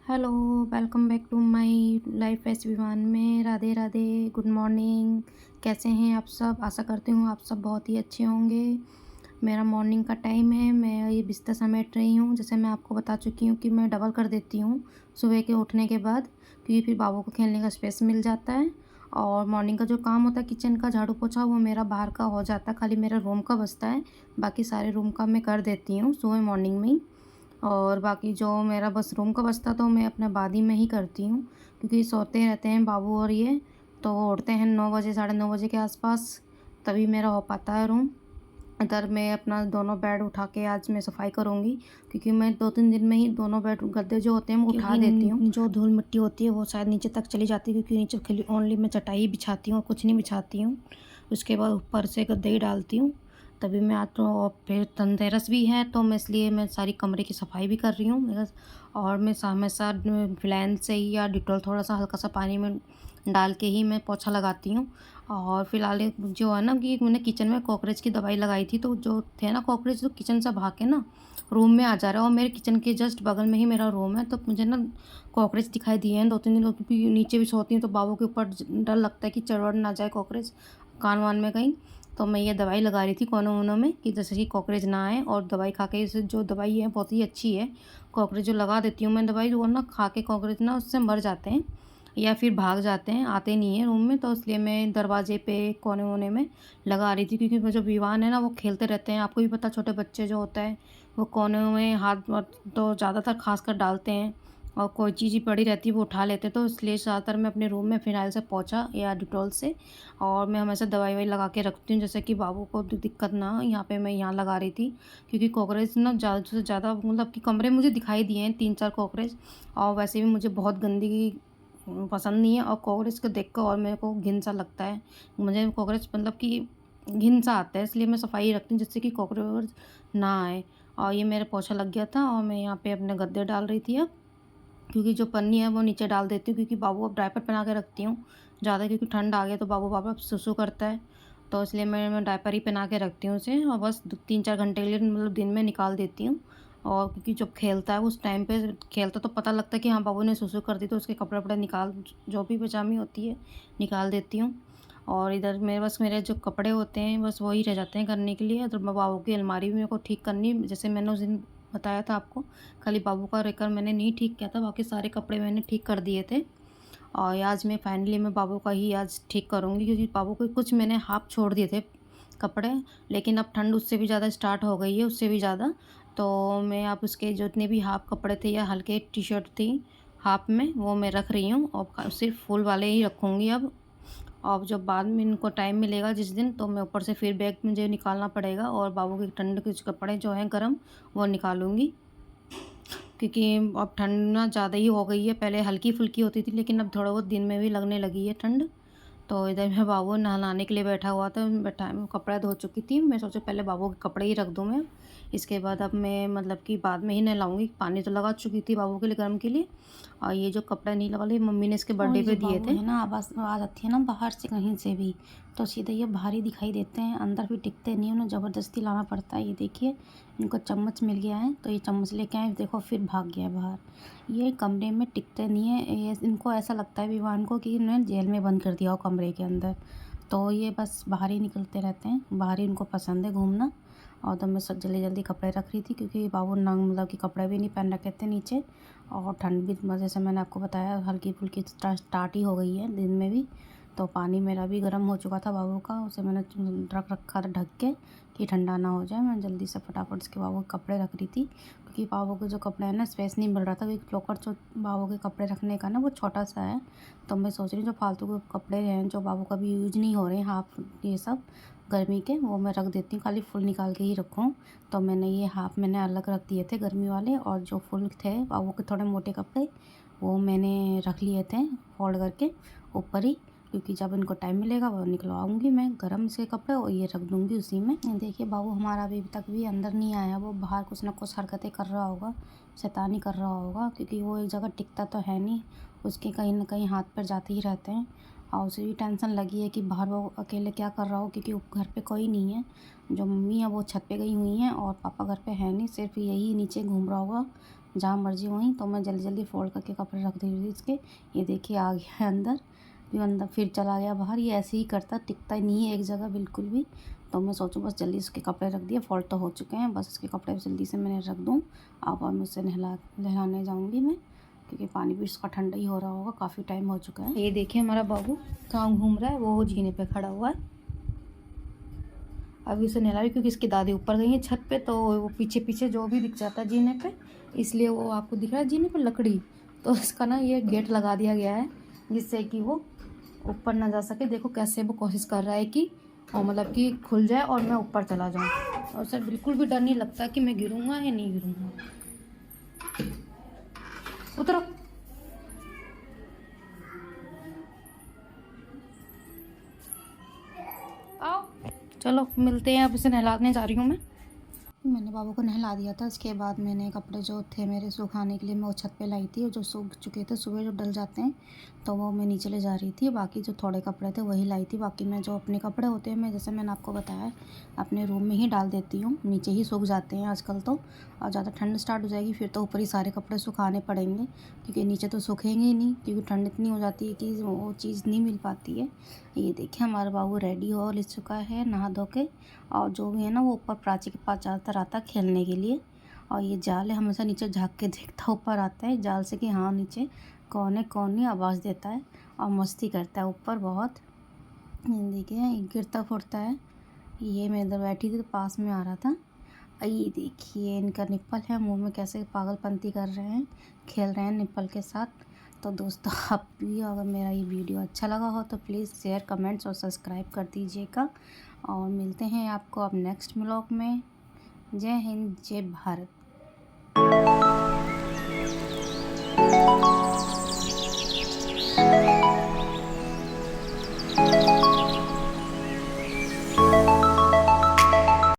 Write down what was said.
Hello, welcome back to my life एस1 में। Radhe Radhe, good morning. कैसे हैं आप सब? आशा करती हूँ आप सब बहुत ही अच्छे होंगे। मेरा मॉर्निंग का टाइम है, मैं ये बिस्तर समेट रही हूँ। जैसे मैं आपको बता चुकी हूँ कि मैं डबल कर देती हूँ सुबह के उठने के बाद, क्योंकि फिर बाबू को खेलने का स्पेस मिल जाता है। और मॉर्निंग का जो काम होता है किचन का झाड़ू पोछा, वो मेरा बाहर का हो जाता है, खाली मेरा रूम का बचता है। बाकी सारे रूम का मैं कर देती हूँ सुबह मॉर्निंग में ही। और बाकी जो मेरा बस रूम का बचता तो मैं अपने बाद ही में ही करती हूँ, क्योंकि सोते रहते हैं बाबू और ये, तो वो उठते हैं 9 बजे 9:30 के आसपास, तभी मेरा हो पाता है रूम। इधर मैं अपना दोनों बेड उठा के आज मैं सफाई करूँगी, क्योंकि मैं 2-3 दिन में ही दोनों बेड गद्दे जो होते हैं वो उठा देती हूँ। जो धूल मिट्टी होती है वो शायद नीचे तक चली जाती है, क्योंकि नीचे खाली ओनली मैं चटाई ही बिछाती हूँ और कुछ नहीं बिछाती हूँ। उसके बाद ऊपर से गद्दे ही डालती हूँ। तभी मैं आज तो, और फिर धनतेरस भी है तो मैं इसलिए मैं सारी कमरे की सफाई भी कर रही हूँ मेरा। और मैं हमेशा फिनाइल से ही या डिटॉल थोड़ा सा हल्का सा पानी में डाल के ही मैं पोछा लगाती हूँ। और फिलहाल एक जो है ना कि मैंने किचन में कॉकरोच की दवाई लगाई थी, तो जो थे ना कॉकरोच, तो किचन से भाग के ना रूम में आ जा रहा है। और मेरे किचन के जस्ट बगल में ही मेरा रूम है, तो मुझे ना कॉकरोच दिखाई दिए हैं 2-3 दिन, क्योंकि नीचे भी सोती हूँ तो बाबू के ऊपर डर लगता है कि चढ़ ना जाए कॉकरोच कान वान में कहीं। तो मैं ये दवाई लगा रही थी कोनों वोनों में, कि जैसे कि कॉकरोच ना आए। और दवाई खा के, इसे जो दवाई है बहुत ही अच्छी है। कॉकरोच जो लगा देती हूँ मैं दवाई, वो ना खा के कॉकरोच ना उससे मर जाते हैं या फिर भाग जाते हैं, आते नहीं हैं रूम में। तो इसलिए मैं दरवाजे पे कोने वोने में लगा रही थी, क्योंकि वो जो विवान है ना वो खेलते रहते हैं। आपको भी पता, छोटे बच्चे जो होता है वो कोने में हाथ तो ज़्यादातर खास कर डालते हैं, और कोई चीज़ ही पड़ी रहती है वो उठा लेते हैं। तो इसलिए ज़्यादातर मैं अपने रूम में फिनाइल से पोंछा या डिटॉल से, और मैं हमेशा दवाई ववाई लगा के रखती हूँ, जैसे कि बाबू को दिक्कत ना हो। यहाँ पे मैं यहाँ लगा रही थी, क्योंकि कॉकरोच ना ज़्यादा से ज़्यादा, मतलब कि कमरे मुझे दिखाई दिए हैं 3-4 कॉकरोच। और वैसे भी मुझे बहुत गंदगी पसंद नहीं है, और कॉकरोच को देख कर और मेरे को घिन सा लगता है। मुझे कॉकरोच मतलब कि घिन सा आता है, इसलिए मैं सफाई रखती हूँ जिससे कि कॉकरोच ना आए। और ये मेरा पोछा लग गया था, और मैं यहाँ पे अपने गद्दे डाल रही थी अब, क्योंकि जो पन्नी है वो नीचे डाल देती हूँ, क्योंकि बाबू अब डायपर पहना के रखती हूँ ज़्यादा, क्योंकि ठंड आ गया तो बाबू बाबा सुसु करता है। तो इसलिए मैं डायपर ही पहना के रखती हूँ उसे, और बस 3-4 घंटे के लिए मतलब दिन में निकाल देती हूँ। और क्योंकि जब खेलता है उस टाइम पे खेलता तो पता लगता है कि हाँ बाबू ने सुसु कर दी, तो उसके कपड़े वपड़े निकाल, जो भी पजामी होती है निकाल देती हूँ। और इधर मेरे जो कपड़े होते हैं बस वही रह जाते हैं करने के लिए। तो बाबू की अलमारी भी मेरे को ठीक करनी, जैसे मैंने उस दिन बताया था आपको। खाली बाबू का रेकर मैंने नहीं ठीक किया था, बाकी सारे कपड़े मैंने ठीक कर दिए थे। और आज मैं फाइनली मैं बाबू का ही आज ठीक करूँगी, क्योंकि बाबू के कुछ मैंने हाफ छोड़ दिए थे कपड़े, लेकिन अब ठंड उससे भी ज़्यादा स्टार्ट हो गई है, उससे भी ज़्यादा। तो मैं अब उसके जितने भी हाफ कपड़े थे या हल्के टी शर्ट थी हाफ में, वो मैं रख रही हूँ, और सिर्फ फुल वाले ही रखूँगी अब। और जब बाद में इनको टाइम मिलेगा जिस दिन, तो मैं ऊपर से फिर बैग मुझे निकालना पड़ेगा, और बाबू के ठंड के कपड़े जो हैं गर्म, वो निकालूँगी। क्योंकि अब ठंड ना ज़्यादा ही हो गई है, पहले हल्की-फुल्की होती थी, लेकिन अब थोड़ा बहुत दिन में भी लगने लगी है ठंड। तो इधर मेरा बाबू नहलाने के लिए बैठा हुआ था, मैं कपड़ा धो चुकी थी, मैं सोचा पहले बाबू के कपड़े ही रख दूँ मैं। इसके बाद अब मैं मतलब कि बाद में ही नहलाऊँगी, पानी तो लगा चुकी थी बाबू के लिए गर्म के लिए। और ये जो कपड़ा नीला वाले मम्मी ने इसके और बर्थडे ये पे जो दिए बाबू थे। है ना, आवाज़ आ जाती है ना बाहर से कहीं से भी, तो सीधे ये भारी दिखाई देते हैं, अंदर भी टिकते नहीं हैं, उन्हें ज़बरदस्ती लाना पड़ता है। ये देखिए, इनको चम्मच मिल गया है तो ये चम्मच लेके आए, देखो फिर भाग गया है बाहर। ये कमरे में टिकते नहीं हैं, ये इनको ऐसा लगता है विवान को कि इन्हें जेल में बंद कर दिया हो कमरे के अंदर। तो ये बस बाहर ही निकलते रहते हैं, बाहर ही इनको पसंद है घूमना। और तो मैं सब जल्दी-जल्दी कपड़े रख रही थी, क्योंकि बाबू नंग मतलब कि कपड़े भी नहीं पहन रखे थे नीचे। और ठंड भी जैसे मैंने आपको बताया हल्की-फुल्की स्टार्ट ही हो गई है दिन में भी। तो पानी मेरा भी गर्म हो चुका था बाबू का, उसे मैंने रख रखा था ढक के कि ठंडा ना हो जाए। मैं जल्दी से फटाफट उसके बाबू के कपड़े रख रही थी, क्योंकि बाबू के जो कपड़े हैं ना स्पेस नहीं मिल रहा था, क्योंकि लॉकर जो बाबू के कपड़े रखने का ना वो छोटा-सा है। तो मैं सोच रही हूँ जो फालतू के कपड़े हैं जो बाबू का भी यूज़ नहीं हो रहे हैं, हाफ ये सब गर्मी के, वो मैं रख देती हूँ, खाली फुल निकाल के ही रखूँ। तो मैंने ये हाफ मैंने अलग रख दिए थे गर्मी वाले, और जो फुल थे बाबू के थोड़े मोटे कपड़े वो मैंने रख लिए थे फोल्ड करके ऊपर ही, क्योंकि जब इनको टाइम मिलेगा वो निकलवाऊँगी मैं गर्म से कपड़े, और ये रख दूँगी उसी में। ये देखिए बाबू हमारा अभी तक भी अंदर नहीं आया, वो बाहर कुछ ना कुछ हरकतें कर रहा होगा, शैतानी कर रहा होगा, क्योंकि वो एक जगह टिकता तो है नहीं, उसके कहीं ना कहीं हाथ पैर जाते ही रहते हैं। और उसे भी टेंशन लगी है कि बाहर वो अकेले क्या कर रहा हो, क्योंकि घर पे कोई नहीं है। जो मम्मी है वो छत पे गई हुई हैं, और पापा घर पे है नहीं, सिर्फ यही नीचे घूम रहा होगा जहाँ मर्जी वहीं। तो मैं जल्दी जल्दी फोल्ड करके कपड़े रख दी थी इसके। ये देखिए आ गया है अंदर, फिर अंदर फिर चला गया बाहर। ये ऐसे ही करता, टिकता ही नहीं है एक जगह बिल्कुल भी। तो मैं सोचूं बस जल्दी इसके कपड़े रख दिए, फोल्ड तो हो चुके हैं, बस इसके कपड़े जल्दी से मैंने रख दूँ। अब और मुझसे नहलाने जाऊँगी मैं, क्योंकि पानी भी इसका ठंडा ही हो रहा होगा, काफ़ी टाइम हो चुका है। ये देखिए हमारा बाबू कहाँ घूम रहा है, वो जीने पे खड़ा हुआ है। अभी उसे नहला रही क्योंकि इसकी दादी ऊपर गई है छत पे, तो वो पीछे पीछे जो भी दिख जाता है जीने पे, इसलिए वो आपको दिख रहा है जीने पे लकड़ी। तो इसका ना ये गेट लगा दिया गया है जिससे कि वो ऊपर ना जा सके। देखो कैसे वो कोशिश कर रहा है कि और मतलब कि खुल जाए और मैं ऊपर चला जाऊँ। और सर बिल्कुल भी डर नहीं लगता कि मैं गिरूँगा या नहीं गिरूँगा। उतरो। आओ चलो मिलते हैं, अब इसे नहलाने जा रही हूँ मैं। मैंने बाबू को नहला दिया था, इसके बाद मैंने कपड़े जो थे मेरे सुखाने के लिए मैं वो छत पे लाई थी, और जो सूख चुके थे सुबह जो डल जाते हैं तो वो मैं नीचे ले जा रही थी। बाकी जो थोड़े कपड़े थे वही लाई थी। बाकी मैं जो अपने कपड़े होते हैं मैं जैसे मैंने आपको बताया अपने रूम में ही डाल देती हूँ, नीचे ही सूख जाते हैं आजकल तो। और ज़्यादा ठंड स्टार्ट हो जाएगी फिर तो ऊपर ही सारे कपड़े सुखाने पड़ेंगे, क्योंकि नीचे तो सूखेंगे ही नहीं, क्योंकि ठंड इतनी हो जाती है कि वो चीज़ नहीं मिल पाती है। ये देखिए हमारा बाबू रेडी हो ले चुका है नहा धो के, और जो भी है ना वो ऊपर प्राची के पास ज़्यादातर आता है खेलने के लिए। और ये जाल है, हमेशा नीचे झाँक के देखता ऊपर आता है जाल से कि हाँ नीचे कौन है कौन नहीं, आवाज़ देता है और मस्ती करता है ऊपर बहुत। ये देखिए गिरता फुटता है। ये मैं इधर बैठी थी तो पास में आ रहा था। ये देखिए इनका निप्पल है, मुंह में कैसे पागलपंती कर रहे हैं, खेल रहे हैं निप्पल के साथ। तो दोस्तों आप भी अगर मेरा ये वीडियो अच्छा लगा हो तो प्लीज़ शेयर कमेंट्स और सब्सक्राइब कर दीजिएगा। और मिलते हैं आपको अब नेक्स्ट व्लॉग में। जय हिंद जय भारत।